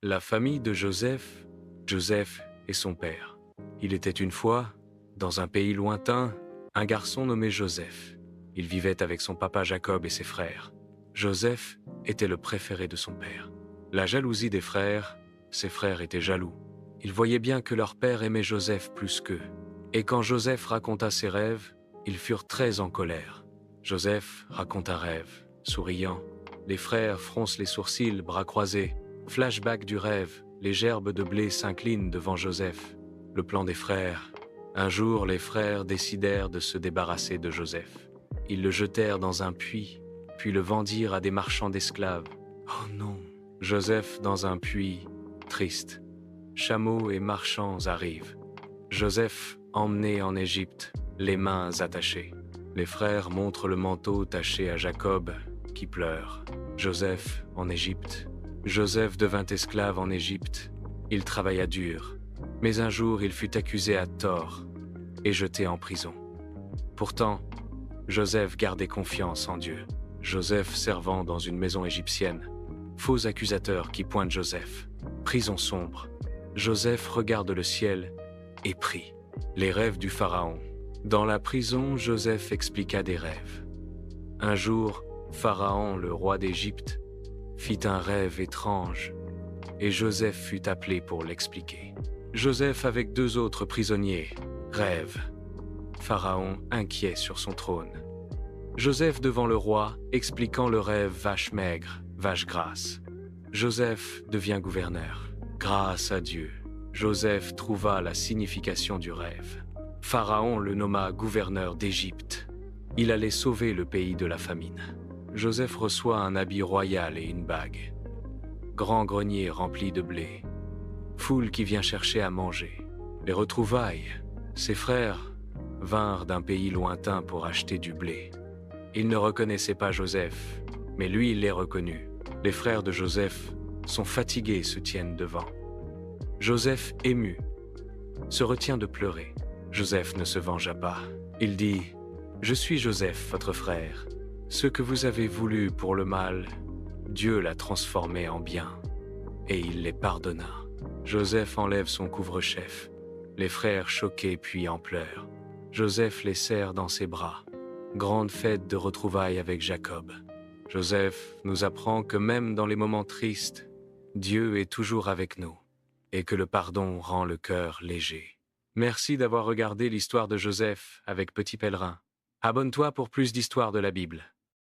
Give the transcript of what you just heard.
La famille de Joseph, Joseph et son père. Il était une fois, dans un pays lointain, un garçon nommé Joseph. Il vivait avec son papa Jacob et ses frères. Joseph était le préféré de son père. La jalousie des frères, ses frères étaient jaloux. Ils voyaient bien que leur père aimait Joseph plus qu'eux. Et quand Joseph raconta ses rêves, ils furent très en colère. Joseph raconte un rêve, souriant. Les frères froncent les sourcils, bras croisés. Flashback du rêve, les gerbes de blé s'inclinent devant Joseph. Le plan des frères. Un jour, les frères décidèrent de se débarrasser de Joseph. Ils le jetèrent dans un puits, puis le vendirent à des marchands d'esclaves. Oh non! Joseph dans un puits, triste. Chameaux et marchands arrivent. Joseph emmené en Égypte, les mains attachées. Les frères montrent le manteau taché à Jacob, qui pleure. Joseph en Égypte. Joseph devint esclave en Égypte. Il travailla dur. Mais un jour, il fut accusé à tort et jeté en prison. Pourtant, Joseph gardait confiance en Dieu. Joseph servant dans une maison égyptienne. Faux accusateurs qui pointent Joseph. Prison sombre. Joseph regarde le ciel et prie. Les rêves du pharaon. Dans la prison, Joseph expliqua des rêves. Un jour, Pharaon, le roi d'Égypte, fit un rêve étrange et Joseph fut appelé pour l'expliquer. Joseph avec 2 autres prisonniers. Rêve. Pharaon inquiet sur son trône. Joseph devant le roi, expliquant le rêve vache maigre, vache grasse. Joseph devient gouverneur. Grâce à Dieu, Joseph trouva la signification du rêve. Pharaon le nomma gouverneur d'Égypte. Il allait sauver le pays de la famine. Joseph reçoit un habit royal et une bague. Grand grenier rempli de blé. Foule qui vient chercher à manger. Les retrouvailles. Ses frères vinrent d'un pays lointain pour acheter du blé. Ils ne reconnaissaient pas Joseph, mais lui il les reconnut. Les frères de Joseph sont fatigués et se tiennent devant. Joseph, ému, se retient de pleurer. Joseph ne se vengea pas. Il dit « Je suis Joseph, votre frère. Ce que vous avez voulu pour le mal, Dieu l'a transformé en bien. » Et il les pardonna. Joseph enlève son couvre-chef. Les frères choqués puis en pleurs. Joseph les serre dans ses bras. Grande fête de retrouvailles avec Jacob. Joseph nous apprend que même dans les moments tristes, Dieu est toujours avec nous et que le pardon rend le cœur léger. Merci d'avoir regardé l'histoire de Joseph avec Petit Pèlerin. Abonne-toi pour plus d'histoires de la Bible.